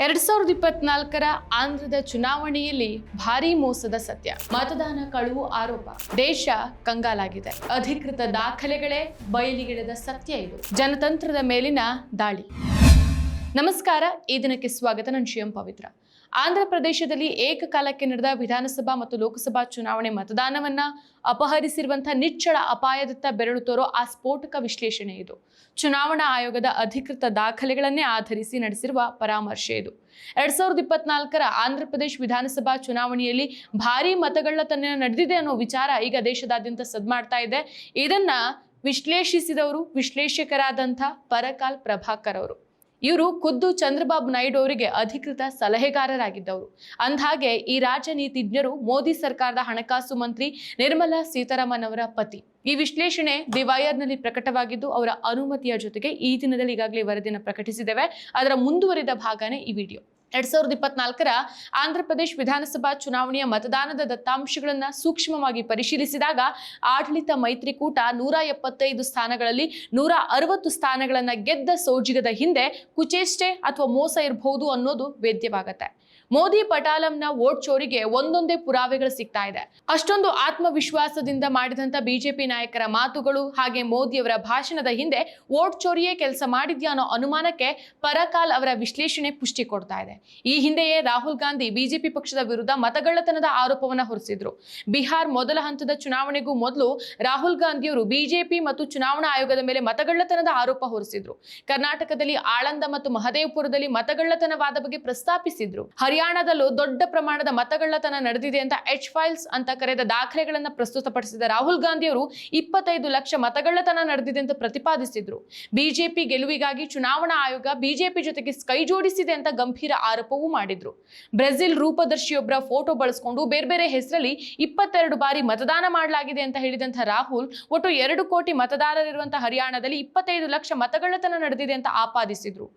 2024 ಆಂಧ್ರದ ಚುನಾವಣೆಯಲ್ಲಿ ಭಾರೀ ಮೋಸದ ಸತ್ಯ, ಮತದಾನ ಕಳುವು ಆರೋಪ, ದೇಶ ಕಂಗಾಲಾಗಿದೆ. ಅಧಿಕೃತ ದಾಖಲೆಗಳೇ ಬಯಲಿಗೆಳೆದ ಸತ್ಯ ಇದು. ಜನತಂತ್ರದ ಮೇಲಿನ ದಾಳಿ. ನಮಸ್ಕಾರ, ಈ ದಿನಕ್ಕೆ ಸ್ವಾಗತ. ನಾನು ಶ್ರೀಯಂ ಪವಿತ್ರ. ಆಂಧ್ರ ಪ್ರದೇಶದಲ್ಲಿ ಏಕಕಾಲಕ್ಕೆ ನಡೆದ ವಿಧಾನಸಭಾ ಮತ್ತು ಲೋಕಸಭಾ ಚುನಾವಣೆ ಮತದಾನವನ್ನ ಅಪಹರಿಸಿರುವಂತಹ ನಿಚ್ಚಳ ಅಪಾಯದತ್ತ ಬೆರಳು ತೋರೋ ಆ ಸ್ಫೋಟಕ ವಿಶ್ಲೇಷಣೆ ಇದು. ಚುನಾವಣಾ ಆಯೋಗದ ಅಧಿಕೃತ ದಾಖಲೆಗಳನ್ನೇ ಆಧರಿಸಿ ನಡೆಸಿರುವ ಪರಾಮರ್ಶೆ ಇದು. 2024 ಆಂಧ್ರ ಪ್ರದೇಶ ವಿಧಾನಸಭಾ ಚುನಾವಣೆಯಲ್ಲಿ ಭಾರೀ ಮತಗಳ್ಳತನ ನಡೆದಿದೆ ಅನ್ನೋ ವಿಚಾರ ಈಗ ದೇಶದಾದ್ಯಂತ ಸದ್ದು ಮಾಡ್ತಾ ಇದೆ. ಇದನ್ನ ವಿಶ್ಲೇಷಿಸಿದವರು ವಿಶ್ಲೇಷಕರಾದಂಥ ಪರಕಾಲ್ ಪ್ರಭಾಕರ್ ಅವರು. ಇವರು ಖುದ್ದು ಚಂದ್ರಬಾಬು ನಾಯ್ಡು ಅವರಿಗೆ ಅಧಿಕೃತ ಸಲಹೆಗಾರರಾಗಿದ್ದವರು. ಅಂದಹಾಗೆ ಈ ರಾಜನೀತಿಜ್ಞರು ಮೋದಿ ಸರ್ಕಾರದ ಹಣಕಾಸು ಮಂತ್ರಿ ನಿರ್ಮಲಾ ಸೀತಾರಾಮನ್ ಅವರ ಪತಿ. ಈ ವಿಶ್ಲೇಷಣೆ ದಿ ವೈರ್ನಲ್ಲಿ ಪ್ರಕಟವಾಗಿದ್ದು, ಅವರ ಅನುಮತಿಯ ಜೊತೆಗೆ ಈ ದಿನದಲ್ಲಿ ಈಗಾಗಲೇ ವರದಿಯನ್ನು ಪ್ರಕಟಿಸಿದ್ದೇವೆ. ಅದರ ಮುಂದುವರಿದ ಭಾಗನೇ ಈ ವಿಡಿಯೋ. 2024 ಆಂಧ್ರ ಪ್ರದೇಶ ವಿಧಾನಸಭಾ ಚುನಾವಣೆಯ ಮತದಾನದ ದತ್ತಾಂಶಗಳನ್ನ ಸೂಕ್ಷ್ಮವಾಗಿ ಪರಿಶೀಲಿಸಿದಾಗ ಆಡಳಿತ ಮೈತ್ರಿಕೂಟ 175 ಸ್ಥಾನಗಳಲ್ಲಿ 160 ಸ್ಥಾನಗಳನ್ನ ಗೆದ್ದ ಸೋಜಿಗದ ಹಿಂದೆ ಕುಚೇಷ್ಟೆ ಅಥವಾ ಮೋಸ ಇರಬಹುದು ಅನ್ನೋದು ವೇದ್ಯವಾಗತ್ತೆ. ಮೋದಿ ಪಟಾಲಂನ ವೋಟ್ ಚೋರಿಗೆ ಒಂದೊಂದೇ ಪುರಾವೆಗಳು ಸಿಗ್ತಾ ಇದೆ. ಅಷ್ಟೊಂದು ಆತ್ಮವಿಶ್ವಾಸದಿಂದ ಮಾಡಿದಂತ ಬಿಜೆಪಿ ನಾಯಕರ ಮಾತುಗಳು ಹಾಗೆ ಮೋದಿಯವರ ಭಾಷಣದ ಹಿಂದೆ ವೋಟ್ ಚೋರಿಯೇ ಕೆಲಸ ಮಾಡಿದ್ಯಾ ಅನ್ನೋ ಅನುಮಾನಕ್ಕೆ ಪರಕಾಲ್ ಅವರ ವಿಶ್ಲೇಷಣೆ ಪುಷ್ಟಿ ಕೊಡ್ತಾ ಇದೆ. ಈ ಹಿಂದೆಯೇ ರಾಹುಲ್ ಗಾಂಧಿ ಬಿಜೆಪಿ ಪಕ್ಷದ ವಿರುದ್ಧ ಮತಗಳ್ಳತನದ ಆರೋಪವನ್ನ ಹೊರಿಸಿದ್ರು. ಬಿಹಾರ್ ಮೊದಲ ಹಂತದ ಚುನಾವಣೆಗೂ ಮೊದಲು ರಾಹುಲ್ ಗಾಂಧಿಯವರು ಬಿಜೆಪಿ ಮತ್ತು ಚುನಾವಣಾ ಆಯೋಗದ ಮೇಲೆ ಮತಗಳ್ಳತನದ ಆರೋಪ ಹೊರಿಸಿದ್ರು. ಕರ್ನಾಟಕದಲ್ಲಿ ಆಳಂದ ಮತ್ತು ಮಹದೇವಪುರದಲ್ಲಿ ಮತಗಳ್ಳತನವಾದ ಬಗ್ಗೆ ಪ್ರಸ್ತಾಪಿಸಿದ್ರು. ಹರಿಯಾಣದಲ್ಲೂ ದೊಡ್ಡ ಪ್ರಮಾಣದ ಮತಗಳ್ಳತನ ನಡೆದಿದೆ ಅಂತ ಎಚ್ ಫೈಲ್ಸ್ ಅಂತ ಕರೆದ ದಾಖಲೆಗಳನ್ನ ಪ್ರಸ್ತುತಪಡಿಸಿದ ರಾಹುಲ್ ಗಾಂಧಿ ಅವರು 25 ಲಕ್ಷ ಮತಗಳ್ಳತನ ನಡೆದಿದೆ ಅಂತ ಪ್ರತಿಪಾದಿಸಿದ್ರು. ಬಿಜೆಪಿ ಗೆಲುವಿಗಾಗಿ ಚುನಾವಣಾ ಆಯೋಗ ಬಿಜೆಪಿ ಜೊತೆಗೆ ಕೈ ಜೋಡಿಸಿದೆ ಅಂತ ಗಂಭೀರ ಆರೋಪವೂ ಮಾಡಿದ್ರು. ಬ್ರೆಜಿಲ್ ರೂಪದರ್ಶಿಯೊಬ್ಬರ ಫೋಟೋ ಬಳಸಿಕೊಂಡು ಬೇರೆ ಬೇರೆ ಹೆಸರಲ್ಲಿ 22 ಬಾರಿ ಮತದಾನ ಮಾಡಲಾಗಿದೆ ಅಂತ ಹೇಳಿದಂತಹ ರಾಹುಲ್ ಒಟ್ಟು 2 ಕೋಟಿ ಮತದಾರರಿರುವಂತಹ ಹರಿಯಾಣದಲ್ಲಿ 25 ಲಕ್ಷ ಮತಗಳ್ಳತನ ನಡೆದಿದೆ ಅಂತ ಆಪಾದಿಸಿದ್ರು.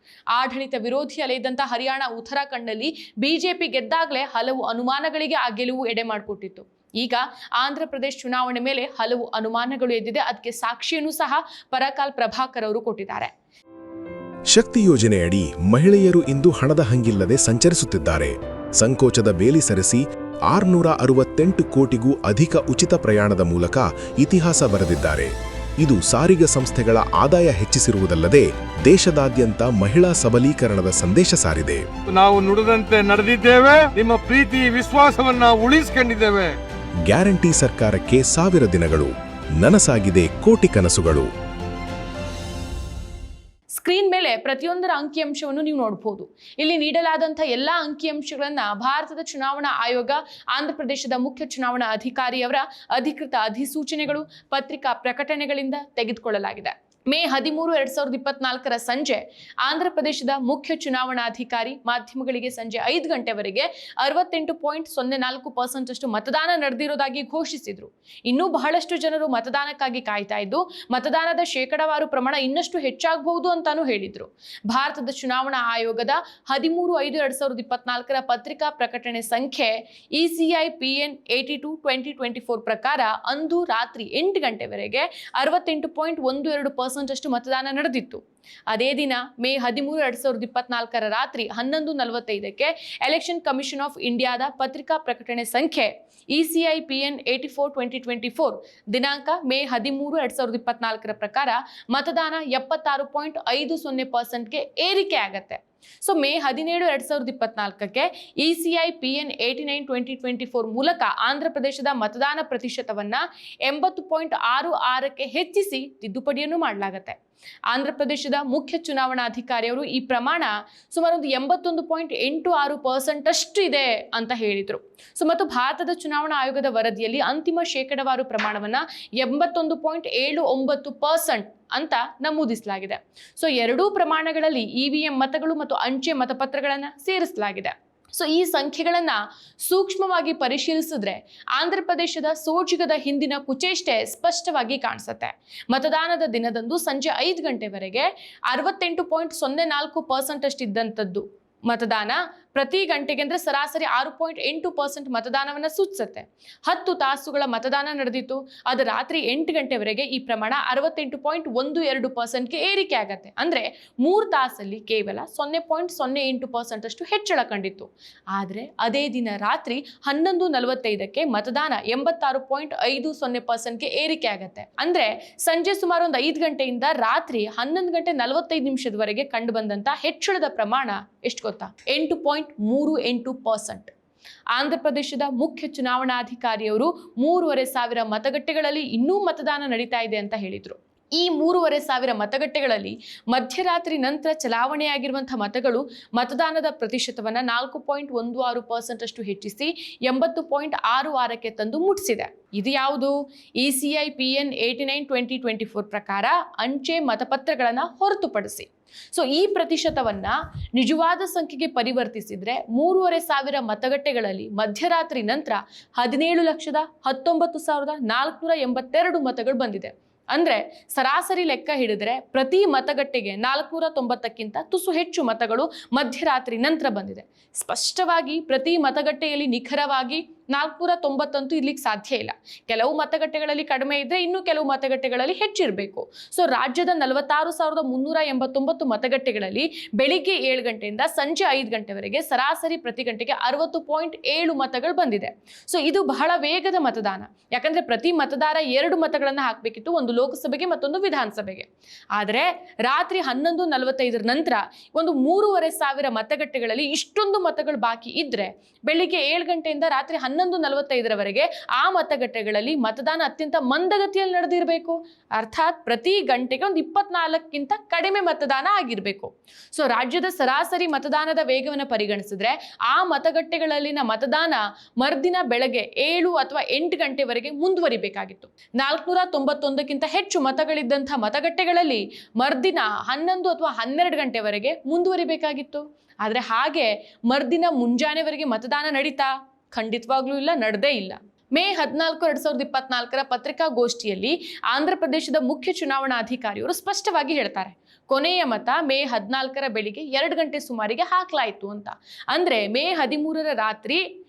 ಆಡಳಿತ ವಿರೋಧಿ ಅಲೆ ಇದ್ದಂತಹ ಹರಿಯಾಣ ಉತ್ತರಾಖಂಡ್ನಲ್ಲಿ ಬಿಜೆಪಿ ಗೆದ್ದಾಗಲೇ ಹಲವು ಅನುಮಾನಗಳಿಗೆ ಆ ಗೆಲುವು ಎಡೆ ಮಾಡಿಕೊಟ್ಟಿತ್ತು. ಈಗ ಆಂಧ್ರ ಪ್ರದೇಶ ಚುನಾವಣೆ ಮೇಲೆ ಹಲವು ಅನುಮಾನಗಳು ಎದ್ದಿದೆ. ಅದಕ್ಕೆ ಸಾಕ್ಷಿಯನ್ನು ಸಹ ಪರಕಾಲ್ ಪ್ರಭಾಕರ್ ಅವರು ಕೊಟ್ಟಿದ್ದಾರೆ. ಶಕ್ತಿ ಯೋಜನೆಯಡಿ ಮಹಿಳೆಯರು ಇಂದು ಹಣದ ಹಂಗಿಲ್ಲದೆ ಸಂಚರಿಸುತ್ತಿದ್ದಾರೆ. ಸಂಕೋಚದ ಬೇಲಿ ಸರಿಸಿ 668 ಕೋಟಿಗೂ ಅಧಿಕ ಉಚಿತ ಪ್ರಯಾಣದ ಮೂಲಕ ಇತಿಹಾಸ ಬರೆದಿದ್ದಾರೆ. ಇದು ಸಾರಿಗೆ ಸಂಸ್ಥೆಗಳ ಆದಾಯ ಹೆಚ್ಚಿಸಿರುವುದಲ್ಲದೆ ದೇಶದಾದ್ಯಂತ ಮಹಿಳಾ ಸಬಲೀಕರಣದ ಸಂದೇಶ ಸಾರಿದೆ. ನಾವು ನುಡಿದಂತೆ ನಡೆದಿದ್ದೇವೆ, ನಿಮ್ಮ ಪ್ರೀತಿ ವಿಶ್ವಾಸವನ್ನ ಉಳಿಸಿಕೊಂಡಿದ್ದೇವೆ. ಗ್ಯಾರಂಟಿ ಸರ್ಕಾರಕ್ಕೆ 1000 ದಿನಗಳು, ನನಸಾಗಿದೆ ಕೋಟಿ ಕನಸುಗಳು. ಸ್ಕ್ರೀನ್ ಮೇಲೆ ಪ್ರತಿಯೊಂದರ ಅಂಕಿಅಂಶವನ್ನು ನೀವು ನೋಡಬಹುದು. ಇಲ್ಲಿ ನೀಡಲಾದಂತಹ ಎಲ್ಲಾ ಅಂಕಿಅಂಶಗಳನ್ನ ಭಾರತದ ಚುನಾವಣಾ ಆಯೋಗ, ಆಂಧ್ರ ಪ್ರದೇಶದ ಮುಖ್ಯ ಚುನಾವಣಾ ಅಧಿಕಾರಿಯವರ ಅಧಿಕೃತ ಅಧಿಸೂಚನೆಗಳು, ಪತ್ರಿಕಾ ಪ್ರಕಟಣೆಗಳಿಂದ ತೆಗೆದುಕೊಳ್ಳಲಾಗಿದೆ. ಮೇ 13, 2024 ಸಂಜೆ ಆಂಧ್ರ ಪ್ರದೇಶದ ಮುಖ್ಯ ಚುನಾವಣಾಧಿಕಾರಿ ಮಾಧ್ಯಮಗಳಿಗೆ ಸಂಜೆ 5 ಗಂಟೆವರೆಗೆ 68.04% ಅಷ್ಟು ಮತದಾನ ನಡೆದಿರೋದಾಗಿ ಘೋಷಿಸಿದ್ರು. ಇನ್ನೂ ಬಹಳಷ್ಟು ಜನರು ಮತದಾನಕ್ಕಾಗಿ ಕಾಯ್ತಾ ಇದ್ದು, ಮತದಾನದ ಶೇಕಡಾವಾರು ಪ್ರಮಾಣ ಇನ್ನಷ್ಟು ಹೆಚ್ಚಾಗಬಹುದು ಅಂತಾನೂ ಹೇಳಿದ್ರು. ಭಾರತದ ಚುನಾವಣಾ ಆಯೋಗದ 13/5/2024 ಪತ್ರಿಕಾ ಪ್ರಕಟಣೆ ಸಂಖ್ಯೆ ECI PN 82/2024 ಪ್ರಕಾರ ಅಂದು ರಾತ್ರಿ 8 ಗಂಟೆವರೆಗೆ 68.12% ಅಷ್ಟು ಮತದಾನ ನಡೆದಿತ್ತು. ಅದೇ ದಿನ ಮೇ 13, 2024 ರಾತ್ರಿ 11:45ಕ್ಕೆ ಎಲೆಕ್ಷನ್ ಕಮಿಷನ್ ಆಫ್ ಇಂಡಿಯಾದ ಪತ್ರಿಕಾ ಪ್ರಕಟಣೆ ಸಂಖ್ಯೆ ECI PN 84/2024 ದಿನಾಂಕ ಮೇ 13, 2024 ಪ್ರಕಾರ ಮತದಾನ 76.50% ಏರಿಕೆ ಆಗತ್ತೆ. ಸೊ ಮೇ 17, 2024ಕ್ಕೆ ECI PN 89/2024 ಮೂಲಕ ಆಂಧ್ರ ಪ್ರದೇಶದ ಮತದಾನ ಪ್ರತಿಶತವನ್ನ 80.66ಕ್ಕೆ ಹೆಚ್ಚಿಸಿ ತಿದ್ದುಪಡಿಯನ್ನು ಮಾಡಲಾಗುತ್ತೆ. ಆಂಧ್ರ ಪ್ರದೇಶದ ಮುಖ್ಯ ಚುನಾವಣಾಧಿಕಾರಿಯವರು ಈ ಪ್ರಮಾಣ ಸುಮಾರು 81.86% ಅಷ್ಟು ಇದೆ ಅಂತ ಹೇಳಿದ್ರು. ಮತ್ತು ಭಾರತದ ಚುನಾವಣಾ ಆಯೋಗದ ವರದಿಯಲ್ಲಿ ಅಂತಿಮ ಶೇಕಡಾವಾರು ಪ್ರಮಾಣವನ್ನ 81.79% ಅಂತ ನಮೂದಿಸಲಾಗಿದೆ. ಎರಡೂ ಪ್ರಮಾಣಗಳಲ್ಲಿ EVM ಮತಗಳು ಮತ್ತು ಅಂಚೆ ಮತಪತ್ರಗಳನ್ನ ಸೇರಿಸಲಾಗಿದೆ. ಈ ಸಂಖ್ಯೆಗಳನ್ನ ಸೂಕ್ಷ್ಮವಾಗಿ ಪರಿಶೀಲಿಸಿದ್ರೆ ಆಂಧ್ರ ಪ್ರದೇಶದ ಸೋಜಿಗದ ಹಿಂದಿನ ಕುಚೇಷ್ಟೆ ಸ್ಪಷ್ಟವಾಗಿ ಕಾಣಿಸುತ್ತೆ. ಮತದಾನದ ದಿನದಂದು ಸಂಜೆ 5 ಗಂಟೆವರೆಗೆ 68.04% ಅಷ್ಟಿದ್ದಂಥದ್ದು ಮತದಾನ ಪ್ರತಿ ಗಂಟೆಗೆ ಅಂದ್ರೆ ಸರಾಸರಿ 6.8% ಮತದಾನವನ್ನ ಸೂಚಿಸುತ್ತೆ. 10 ತಾಸುಗಳ ಮತದಾನ ನಡೆದಿತ್ತು. ಅದು ರಾತ್ರಿ 8 ಗಂಟೆವರೆಗೆ ಈ ಪ್ರಮಾಣ 68.12% ಏರಿಕೆ ಆಗತ್ತೆ. ಅಂದ್ರೆ 3 ತಾಸಲ್ಲಿ ಕೇವಲ 0.08% ಅಷ್ಟು ಹೆಚ್ಚಳ ಕಂಡಿತ್ತು. ಆದ್ರೆ ಅದೇ ದಿನ ರಾತ್ರಿ 11:45ಕ್ಕೆ ಮತದಾನ 86.50% ಏರಿಕೆ ಆಗತ್ತೆ. ಅಂದ್ರೆ ಸಂಜೆ ಸುಮಾರು ಒಂದು 5 ಗಂಟೆಯಿಂದ ರಾತ್ರಿ 11:45 ಕಂಡು ಬಂದಂತ ಹೆಚ್ಚಳದ ಪ್ರಮಾಣ ಎಷ್ಟು ಗೊತ್ತಾ? 8.38%. ಆಂಧ್ರ ಪ್ರದೇಶದ ಮುಖ್ಯ ಚುನಾವಣಾಧಿಕಾರಿಯವರು 3,500 ಮತಗಟ್ಟೆಗಳಲ್ಲಿ ಇನ್ನೂ ಮತದಾನ ನಡೀತಾ ಇದೆ ಅಂತ ಹೇಳಿದ್ರು. ಈ 3,500 ಮತಗಟ್ಟೆಗಳಲ್ಲಿ ಮಧ್ಯರಾತ್ರಿ ನಂತರ ಚಲಾವಣೆಯಾಗಿರುವಂತಹ ಮತಗಳು ಮತದಾನದ ಪ್ರತಿಶತವನ್ನ 4.16% ಅಷ್ಟು ಹೆಚ್ಚಿಸಿ 80.66ಕ್ಕೆ ತಂದು ಮುಟ್ಟಿಸಿದೆ. ಇದು ಯಾವುದು? ECI PN 89/2024 ಪ್ರಕಾರ ಅಂಚೆ ಮತಪತ್ರಗಳನ್ನ ಹೊರತುಪಡಿಸಿ. ಸೊ ಈ ಪ್ರತಿಶತವನ್ನ ನಿಜವಾದ ಸಂಖ್ಯೆಗೆ ಪರಿವರ್ತಿಸಿದ್ರೆ 3,500 ಮತಗಟ್ಟೆಗಳಲ್ಲಿ ಮಧ್ಯರಾತ್ರಿ ನಂತರ 17,19,482 ಮತಗಳು ಬಂದಿದೆ. ಅಂದ್ರೆ ಸರಾಸರಿ ಲೆಕ್ಕ ಹಿಡಿದ್ರೆ ಪ್ರತಿ ಮತಗಟ್ಟೆಗೆ 490ಕ್ಕಿಂತ ತುಸು ಹೆಚ್ಚು ಮತಗಳು ಮಧ್ಯರಾತ್ರಿ ನಂತರ ಬಂದಿದೆ. ಸ್ಪಷ್ಟವಾಗಿ ಪ್ರತಿ ಮತಗಟ್ಟೆಯಲ್ಲಿ ನಿಖರವಾಗಿ 490 ಇರ್ಲಿಕ್ಕೆ ಸಾಧ್ಯ ಇಲ್ಲ. ಕೆಲವು ಮತಗಟ್ಟೆಗಳಲ್ಲಿ ಕಡಿಮೆ ಇದ್ರೆ ಇನ್ನು ಕೆಲವು ಮತಗಟ್ಟೆಗಳಲ್ಲಿ ಹೆಚ್ಚಿರಬೇಕು. ಸೊ ರಾಜ್ಯದ 46,389 ಮತಗಟ್ಟೆಗಳಲ್ಲಿ ಬೆಳಿಗ್ಗೆ 7 ಗಂಟೆಯಿಂದ ಸಂಜೆ 5 ಗಂಟೆವರೆಗೆ ಸರಾಸರಿ ಪ್ರತಿ ಗಂಟೆಗೆ 60.7 ಮತಗಳು ಬಂದಿದೆ. ಸೊ ಇದು ಬಹಳ ವೇಗದ ಮತದಾನ. ಯಾಕಂದ್ರೆ ಪ್ರತಿ ಮತದಾರ 2 ಮತಗಳನ್ನ ಹಾಕಬೇಕಿತ್ತು, ಒಂದು ಲೋಕಸಭೆಗೆ ಮತ್ತೊಂದು ವಿಧಾನಸಭೆಗೆ. ಆದರೆ ರಾತ್ರಿ 11:45 ನಂತರ ಒಂದು 3,500 ಮತಗಟ್ಟೆಗಳಲ್ಲಿ ಇಷ್ಟೊಂದು ಮತಗಳು ಬಾಕಿ ಇದ್ರೆ ಬೆಳಿಗ್ಗೆ 7 ಗಂಟೆಯಿಂದ ರಾತ್ರಿ 11:45 ಆ ಮತಗಟ್ಟೆಗಳಲ್ಲಿ ಮತದಾನ ಅತ್ಯಂತ ಮಂದಗತಿಯಲ್ಲಿ ನಡೆದಿರಬೇಕು. ಅರ್ಥಾತ್ ಪ್ರತಿ ಗಂಟೆಗೆ ಒಂದು 24ಕ್ಕಿಂತ ಕಡಿಮೆ ಮತದಾನ ಆಗಿರಬೇಕು. ಸೊ ರಾಜ್ಯದ ಸರಾಸರಿ ಮತದಾನದ ವೇಗವನ್ನು ಪರಿಗಣಿಸಿದ್ರೆ ಆ ಮತಗಟ್ಟೆಗಳಲ್ಲಿನ ಮತದಾನ ಮರ್ದಿನ ಬೆಳಗ್ಗೆ 7 ಅಥವಾ 8 ಗಂಟೆವರೆಗೆ ಮುಂದುವರಿಬೇಕಾಗಿತ್ತು. 491ಕ್ಕಿಂತ ಹೆಚ್ಚು ಮತಗಳಿದ್ದಂತಹ ಮತಗಟ್ಟೆಗಳಲ್ಲಿ ಮರ್ದಿನ 11 ಅಥವಾ 12 ಗಂಟೆವರೆಗೆ ಮುಂದುವರಿಬೇಕಾಗಿತ್ತು. ಆದ್ರೆ ಹಾಗೆ ಮರ್ದಿನ ಮುಂಜಾನೆವರೆಗೆ ಮತದಾನ ನಡೀತಾ? ಖಂಡಿತವಾಗ್ಲೂ ಇಲ್ಲ, ನಡೆದೇ ಇಲ್ಲ. ಮೇ 14, 2024 ಪತ್ರಿಕಾಗೋಷ್ಠಿಯಲ್ಲಿ ಆಂಧ್ರ ಪ್ರದೇಶದ ಮುಖ್ಯ ಚುನಾವಣಾಧಿಕಾರಿಯವರು ಸ್ಪಷ್ಟವಾಗಿ ಹೇಳ್ತಾರೆ, ಕೊನೆಯ ಮತ ಮೇ 14 ಬೆಳಿಗ್ಗೆ 2 ಗಂಟೆ ಸುಮಾರಿಗೆ ಹಾಕಲಾಯಿತು ಅಂತ. ಅಂದ್ರೆ ಮೇ 13 ರಾತ್ರಿ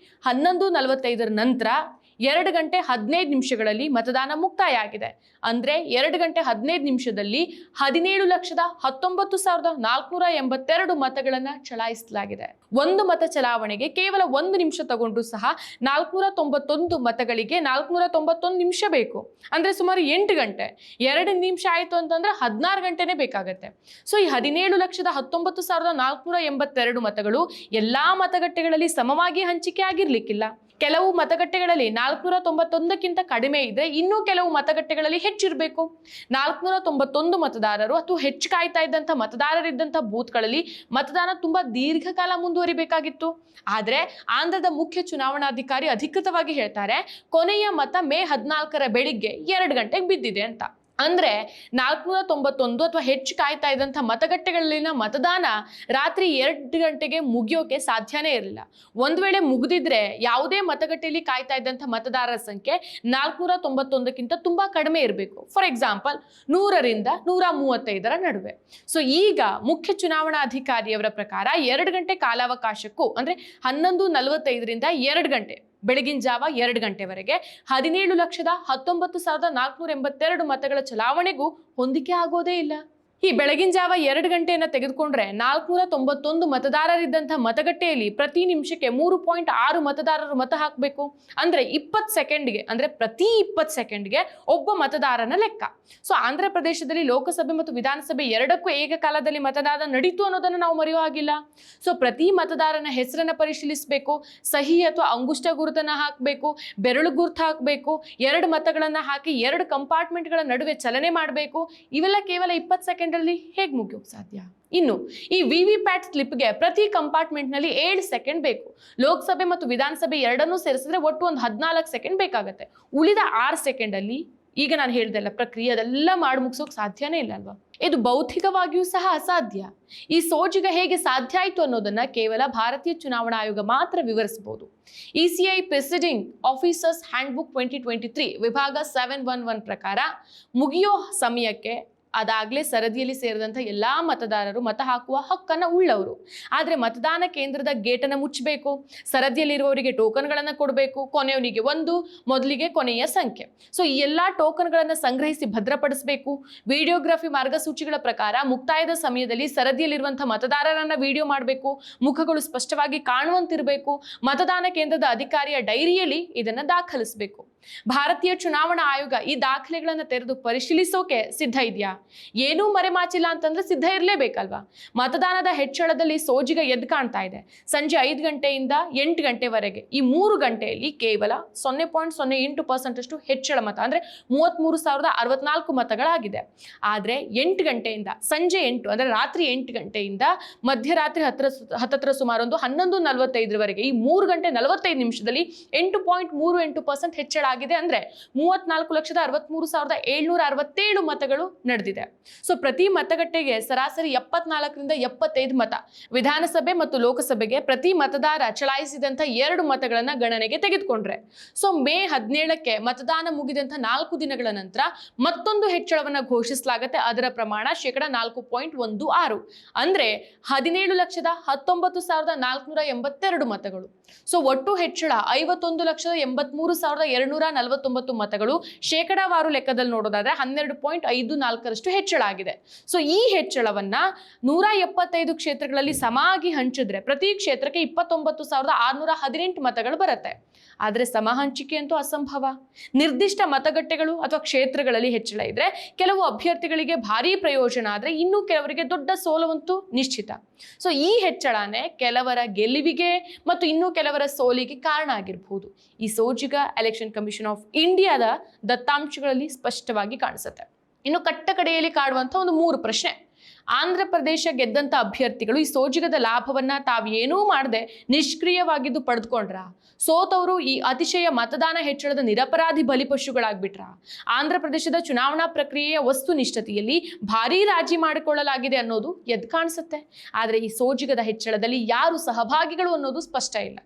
11:45 ನಂತರ 2 ಗಂಟೆ 15 ನಿಮಿಷಗಳಲ್ಲಿ ಮತದಾನ ಮುಕ್ತಾಯ ಆಗಿದೆ. ಅಂದ್ರೆ 2 ಗಂಟೆ 15 ನಿಮಿಷದಲ್ಲಿ 17,19,482 ಮತಗಳನ್ನ ಚಲಾಯಿಸಲಾಗಿದೆ. ಒಂದು ಮತ ಚಲಾವಣೆಗೆ ಕೇವಲ 1 ನಿಮಿಷ ತಗೊಂಡ್ರು ಸಹ 491 ಮತಗಳಿಗೆ 491 ನಿಮಿಷ ಬೇಕು. ಅಂದ್ರೆ ಸುಮಾರು 8 ಗಂಟೆ. 2 ನಿಮಿಷ ಆಯ್ತು ಅಂತಂದ್ರೆ 16 ಗಂಟೆನೇ ಬೇಕಾಗತ್ತೆ. ಸೊ ಈ 17,19,482 ಮತಗಳು ಎಲ್ಲಾ ಮತಗಟ್ಟೆಗಳಲ್ಲಿ ಸಮವಾಗಿ ಹಂಚಿಕೆ ಆಗಿರ್ಲಿಕ್ಕಿಲ್ಲ. ಕೆಲವು ಮತಗಟ್ಟೆಗಳಲ್ಲಿ 491ಕ್ಕಿಂತ ಕಡಿಮೆ ಇದ್ರೆ ಇನ್ನೂ ಕೆಲವು ಮತಗಟ್ಟೆಗಳಲ್ಲಿ ಹೆಚ್ಚಿರಬೇಕು. 491 ಮತದಾರರು ಅಥವಾ ಹೆಚ್ಚು ಕಾಯ್ತಾ ಇದ್ದಂಥ ಮತದಾರರಿದ್ದಂಥ ಬೂತ್ಗಳಲ್ಲಿ ಮತದಾನ ತುಂಬಾ ದೀರ್ಘಕಾಲ ಮುಂದುವರಿಬೇಕಾಗಿತ್ತು. ಆದ್ರೆ ಆಂಧ್ರದ ಮುಖ್ಯ ಚುನಾವಣಾಧಿಕಾರಿ ಅಧಿಕೃತವಾಗಿ ಹೇಳ್ತಾರೆ, ಕೊನೆಯ ಮತ ಮೇ 14 ಬೆಳಿಗ್ಗೆ 2 ಗಂಟೆಗೆ ಬಿದ್ದಿದೆ ಅಂತ. ಅಂದ್ರೆ 491 ಅಥವಾ ಹೆಚ್ಚು ಕಾಯ್ತಾ ಇದ್ದಂಥ ಮತಗಟ್ಟೆಗಳಲ್ಲಿನ ಮತದಾನ ರಾತ್ರಿ 2 ಗಂಟೆಗೆ ಮುಗಿಯೋಕೆ ಸಾಧ್ಯನೇ ಇರಲಿಲ್ಲ. ಒಂದ್ ವೇಳೆ ಮುಗಿದಿದ್ರೆ ಯಾವುದೇ ಮತಗಟ್ಟೆಯಲ್ಲಿ ಕಾಯ್ತಾ ಇದ್ದಂಥ ಮತದಾರರ ಸಂಖ್ಯೆ 491ಕ್ಕಿಂತ ತುಂಬಾ ಕಡಿಮೆ ಇರಬೇಕು. ಫಾರ್ ಎಕ್ಸಾಂಪಲ್ 100ರಿಂದ 135 ನಡುವೆ. ಸೊ ಈಗ ಮುಖ್ಯ ಚುನಾವಣಾಧಿಕಾರಿಯವರ ಪ್ರಕಾರ 2 ಗಂಟೆ ಕಾಲಾವಕಾಶಕ್ಕೂ ಅಂದ್ರೆ 11:45ರಿಂದ 2 ಗಂಟೆ ಬೆಳಗಿನ ಜಾವ 2 ಗಂಟೆವರೆಗೆ 17,19,482 ಮತಗಳ ಚಲಾವಣೆಗೂ ಹೊಂದಿಕೆ ಆಗೋದೇ ಇಲ್ಲ. ಈ ಬೆಳಗಿನ ಜಾವ 2 ಗಂಟೆಯನ್ನು ತೆಗೆದುಕೊಂಡ್ರೆ 491 ಮತದಾರರಿದ್ದಂಥ ಮತಗಟ್ಟೆಯಲ್ಲಿ ಪ್ರತಿ ನಿಮಿಷಕ್ಕೆ 3.6 ಮತದಾರರು ಮತ ಹಾಕಬೇಕು. ಅಂದ್ರೆ 20 ಸೆಕೆಂಡ್ಗೆ ಅಂದ್ರೆ ಪ್ರತಿ 20 ಸೆಕೆಂಡ್ಗೆ ಒಬ್ಬ ಮತದಾರನ ಲೆಕ್ಕ. ಸೊ ಆಂಧ್ರ ಪ್ರದೇಶದಲ್ಲಿ ಲೋಕಸಭೆ ಮತ್ತು ವಿಧಾನಸಭೆ ಎರಡಕ್ಕೂ ಏಕಕಾಲದಲ್ಲಿ ಮತದಾನ ನಡೀತು ಅನ್ನೋದನ್ನು ನಾವು ಮರೆಯೋ ಹಾಗಿಲ್ಲ. ಸೊ ಪ್ರತಿ ಮತದಾರನ ಹೆಸರನ್ನ ಪರಿಶೀಲಿಸಬೇಕು, ಸಹಿ ಅಥವಾ ಅಂಗುಷ್ಟ ಗುರುತನ್ನ ಹಾಕಬೇಕು, ಬೆರಳು ಗುರುತು ಹಾಕಬೇಕು, 2 ಮತಗಳನ್ನ ಹಾಕಿ 2 ಕಂಪಾರ್ಟ್ಮೆಂಟ್ಗಳ ನಡುವೆ ಚಲನೆ ಮಾಡಬೇಕು. ಇವೆಲ್ಲ ಕೇವಲ 20 ಸೆಕೆಂಡ್ ಅಲ್ಲಿ ಹೇಗೆ ಮುಗಿಯೋಕೆ ಸಾಧ್ಯ? ಇನ್ನು ಈ ವಿವಿಪ್ಯಾಟ್ ಸ್ಲಿಪ್ಗೆ ಪ್ರತಿ ಕಂಪಾರ್ಟ್ಮೆಂಟ್ ನಲ್ಲಿ 7 ಸೆಕೆಂಡ್ ಬೇಕು. ಲೋಕಸಭೆ ಮತ್ತು ವಿಧಾನಸಭೆ ಎರಡನ್ನೂ ಸೇರಿಸಿದ್ರೆ ಒಟ್ಟು ಒಂದು 14 ಸೆಕೆಂಡ್ ಬೇಕಾಗತ್ತೆ. ಉಳಿದ 6 ಸೆಕೆಂಡ್ ಅಲ್ಲಿ ಈಗ ನಾನು ಹೇಳ್ದೆಲ್ಲ ಪ್ರಕ್ರಿಯೆ ಅದೆಲ್ಲ ಮಾಡಿ ಮುಗಿಸೋಕೆ ಸಾಧ್ಯನೇ ಇಲ್ಲ ಅಲ್ವಾ? ಇದು ಭೌತಿಕವಾಗಿಯೂ ಸಹ ಅಸಾಧ್ಯ. ಈ ಸೋಜಿಗ ಹೇಗೆ ಸಾಧ್ಯ ಆಯಿತು ಅನ್ನೋದನ್ನ ಕೇವಲ ಭಾರತೀಯ ಚುನಾವಣಾ ಆಯೋಗ ಮಾತ್ರ ವಿವರಿಸಬಹುದು. ECI ಪ್ರೆಸಿಡಿಂಗ್ ಆಫೀಸರ್ಸ್ ಹ್ಯಾಂಡ್ಬುಕ್ 2023 ವಿಭಾಗ 711 ಪ್ರಕಾರ ಮುಗಿಯೋ ಸಮಯಕ್ಕೆ ಅದಾಗಲೇ ಸರದಿಯಲ್ಲಿ ಸೇರಿದಂಥ ಎಲ್ಲ ಮತದಾರರು ಮತ ಹಾಕುವ ಹಕ್ಕನ್ನು ಉಳ್ಳವರು. ಆದರೆ ಮತದಾನ ಕೇಂದ್ರದ ಗೇಟನ್ನು ಮುಚ್ಚಬೇಕು, ಸರದಿಯಲ್ಲಿರುವವರಿಗೆ ಟೋಕನ್ಗಳನ್ನು ಕೊಡಬೇಕು, ಕೊನೆಯವನಿಗೆ 1, ಮೊದಲಿಗೆ ಕೊನೆಯ ಸಂಖ್ಯೆ. ಸೊ ಈ ಎಲ್ಲ ಟೋಕನ್ಗಳನ್ನು ಸಂಗ್ರಹಿಸಿ ಭದ್ರಪಡಿಸಬೇಕು. ವಿಡಿಯೋಗ್ರಫಿ ಮಾರ್ಗಸೂಚಿಗಳ ಪ್ರಕಾರ ಮುಕ್ತಾಯದ ಸಮಯದಲ್ಲಿ ಸರದಿಯಲ್ಲಿರುವಂಥ ಮತದಾರರನ್ನ ವಿಡಿಯೋ ಮಾಡಬೇಕು, ಮುಖಗಳು ಸ್ಪಷ್ಟವಾಗಿ ಕಾಣುವಂತಿರಬೇಕು. ಮತದಾನ ಕೇಂದ್ರದ ಅಧಿಕಾರಿಯ ಡೈರಿಯಲ್ಲಿ ಇದನ್ನು ದಾಖಲಿಸಬೇಕು. ಭಾರತೀಯ ಚುನಾವಣಾ ಆಯೋಗ ಈ ದಾಖಲೆಗಳನ್ನು ತೆರೆದು ಪರಿಶೀಲಿಸೋಕೆ ಸಿದ್ಧ ಇದೆಯಾ? ಏನೂ ಮರೆಮಾಚಿಲ್ಲ ಅಂತಂದ್ರೆ ಸಿದ್ಧ ಇರಲೇಬೇಕಲ್ವಾ? ಮತದಾನದ ಹೆಚ್ಚಳದಲ್ಲಿ ಸೋಜಿಗ ಎದ್ದು ಕಾಣ್ತಾ ಇದೆ. ಸಂಜೆ 5 ಗಂಟೆಯಿಂದ 8 ಗಂಟೆವರೆಗೆ ಈ 3 ಗಂಟೆಯಲ್ಲಿ ಕೇವಲ 0.08% ಅಷ್ಟು ಹೆಚ್ಚಳ ಮತ, ಅಂದ್ರೆ 33,064 ಮತಗಳಾಗಿದೆ. ಆದ್ರೆ 8 ಗಂಟೆಯಿಂದ ಸಂಜೆ 8 ಅಂದ್ರೆ ರಾತ್ರಿ 8 ಗಂಟೆಯಿಂದ ಮಧ್ಯರಾತ್ರಿ ಹತ್ತತ್ರ ಸುಮಾರು 11:45 ಈ 3 ಗಂಟೆ 45 ನಿಮಿಷದಲ್ಲಿ 8.38% ಹೆಚ್ಚಳ ಆಗಿದೆ. ಅಂದ್ರೆ 34,63,767 ಮತಗಳು ನಡೆದಿದೆ. ಸೊ ಪ್ರತಿ ಮತಗಟ್ಟೆಗೆ ಸರಾಸರಿ 74ರಿಂದ 75 ಮತ. ವಿಧಾನಸಭೆ ಮತ್ತು ಲೋಕಸಭೆಗೆ ಪ್ರತಿ ಮತದಾರ ಚಲಾಯಿಸಿದಂತ 2 ಮತಗಳನ್ನ ಗಣನೆಗೆ ತೆಗೆದುಕೊಂಡ್ರೆ, ಸೊ ಮೇ 17ಕ್ಕೆ ಮತದಾನ ಮುಗಿದಂತ 4 ದಿನಗಳ ನಂತರ ಮತ್ತೊಂದು ಹೆಚ್ಚಳವನ್ನ ಘೋಷಿಸಲಾಗುತ್ತೆ. ಅದರ ಪ್ರಮಾಣ 4.16, ಅಂದ್ರೆ 17,19,482 ಮತಗಳು. ಸೊ ಒಟ್ಟು ಹೆಚ್ಚಳ 51,83,249 ಮತಗಳು. ಶೇಕಡಾವಾರು ಲೆಕ್ಕದಲ್ಲಿ ನೋಡೋದಾದ್ರೆ 12.54ರಷ್ಟು ಹೆಚ್ಚಳ ಆಗಿದೆ. ಸೊ ಈ ಹೆಚ್ಚಳವನ್ನ 175 ಕ್ಷೇತ್ರಗಳಲ್ಲಿ ಸಮಾಗಿ ಹಂಚಿದ್ರೆ ಪ್ರತಿ ಕ್ಷೇತ್ರಕ್ಕೆ 29,618 ಮತಗಳು ಬರುತ್ತೆ. ಆದ್ರೆ ಸಮ ಹಂಚಿಕೆ ಅಂತೂ ಅಸಂಭವ. ನಿರ್ದಿಷ್ಟ ಮತಗಟ್ಟೆಗಳು ಅಥವಾ ಕ್ಷೇತ್ರಗಳಲ್ಲಿ ಹೆಚ್ಚಳ ಇದ್ರೆ ಕೆಲವು ಅಭ್ಯರ್ಥಿಗಳಿಗೆ ಭಾರಿ ಪ್ರಯೋಜನ ಆದ್ರೆ ಇನ್ನು ಕೆಲವರಿಗೆ ದೊಡ್ಡ ಸೋಲವಂತೂ ನಿಶ್ಚಿತ. ಸೊ ಈ ಹೆಚ್ಚಳನೇ ಕೆಲವರ ಗೆಲುವಿಗೆ ಮತ್ತು ಇನ್ನು ಕೆಲವರ ಸೋಲಿಗೆ ಕಾರಣ ಆಗಿರಬಹುದು. ಈ ಸೋಜಿಗ ಎಲೆಕ್ಷನ್ ಕಮಿಷನ್ ಆಫ್ ಇಂಡಿಯಾದ ದತ್ತಾಂಶಗಳಲ್ಲಿ ಸ್ಪಷ್ಟವಾಗಿ ಕಾಣಿಸುತ್ತೆ. ಇನ್ನು ಕಟ್ಟ ಕಡೆಯಲ್ಲಿ ಕಾಡುವಂತ ಒಂದು 3 ಪ್ರಶ್ನೆ. ಆಂಧ್ರ ಪ್ರದೇಶ ಗೆದ್ದಂತ ಅಭ್ಯರ್ಥಿಗಳು ಈ ಸೋಜಿಗದ ಲಾಭವನ್ನ ತಾವೇನೂ ಮಾಡದೆ ನಿಷ್ಕ್ರಿಯವಾಗಿದ್ದು ಪಡೆದುಕೊಂಡ್ರ? ಸೋತವರು ಈ ಅತಿಶಯ ಮತದಾನ ಹೆಚ್ಚಳದ ನಿರಪರಾಧಿ ಬಲಿಪಶುಗಳಾಗ್ಬಿಟ್ರ? ಆಂಧ್ರ ಪ್ರದೇಶದ ಚುನಾವಣಾ ಪ್ರಕ್ರಿಯೆಯ ವಸ್ತುನಿಷ್ಠತೆಯಲ್ಲಿ ಭಾರೀ ರಾಜಿ ಮಾಡಿಕೊಳ್ಳಲಾಗಿದೆ ಅನ್ನೋದು ಎದ್ದು ಕಾಣಿಸುತ್ತೆ. ಆದರೆ ಈ ಸೋಜಿಗದ ಹೆಚ್ಚಳದಲ್ಲಿ ಯಾರು ಸಹಭಾಗಿಗಳು ಅನ್ನೋದು ಸ್ಪಷ್ಟ ಇಲ್ಲ.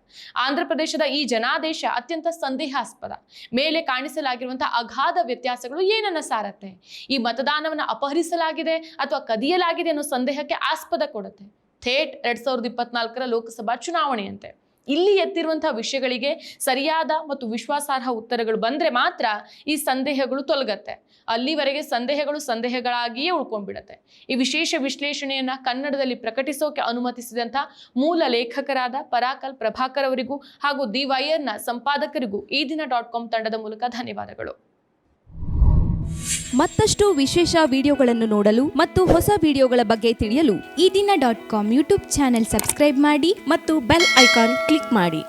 ಆಂಧ್ರ ಪ್ರದೇಶದ ಈ ಜನಾದೇಶ ಅತ್ಯಂತ ಸಂದೇಹಾಸ್ಪದ. ಮೇಲೆ ಕಾಣಿಸಲಾಗಿರುವಂತಹ ಅಗಾಧ ವ್ಯತ್ಯಾಸಗಳು ಏನನ್ನ ಸಾರತ್ತೆ? ಈ ಮತದಾನವನ್ನು ಅಪಹರಿಸಲಾಗಿದೆ ಅಥವಾ ಕದಿಯಲಾಗಿದೆ ಅನ್ನೋ ಸಂದೇಹಕ್ಕೆ ಆಸ್ಪದ ಕೊಡುತ್ತೆ. ಥೇಟ್ 2024ರ ಲೋಕಸಭಾ ಚುನಾವಣೆಯಂತೆ ಇಲ್ಲಿ ಎತ್ತಿರುವಂತಹ ವಿಷಯಗಳಿಗೆ ಸರಿಯಾದ ಮತ್ತು ವಿಶ್ವಾಸಾರ್ಹ ಉತ್ತರಗಳು ಬಂದ್ರೆ ಮಾತ್ರ ಈ ಸಂದೇಹಗಳು ತೊಲಗತ್ತೆ. ಅಲ್ಲಿವರೆಗೆ ಸಂದೇಹಗಳು ಸಂದೇಹಗಳಾಗಿಯೇ ಉಳ್ಕೊಂಡ್ಬಿಡತ್ತೆ. ಈ ವಿಶೇಷ ವಿಶ್ಲೇಷಣೆಯನ್ನ ಕನ್ನಡದಲ್ಲಿ ಪ್ರಕಟಿಸೋಕೆ ಅನುಮತಿಸಿದಂಥ ಮೂಲ ಲೇಖಕರಾದ ಪರಾಕಲ್ ಪ್ರಭಾಕರ್ ಅವರಿಗೂ ಹಾಗೂ ದಿ ವೈಯರ್ನ ಸಂಪಾದಕರಿಗೂ ಈ ದಿನ.com ತಂಡದ ಮೂಲಕ ಧನ್ಯವಾದಗಳು. ಮತ್ತಷ್ಟು ವಿಶೇಷ ವಿಡಿಯೋಗಳನ್ನು ನೋಡಲು ಮತ್ತು ಹೊಸ ವಿಡಿಯೋಗಳ ಬಗ್ಗೆ ತಿಳಿಯಲು ಈ ದಿನ.com ಯೂಟ್ಯೂಬ್ ಚಾನೆಲ್ ಸಬ್ಸ್ಕ್ರೈಬ್ ಮಾಡಿ ಮತ್ತು ಬೆಲ್ ಐಕಾನ್ ಕ್ಲಿಕ್ ಮಾಡಿ.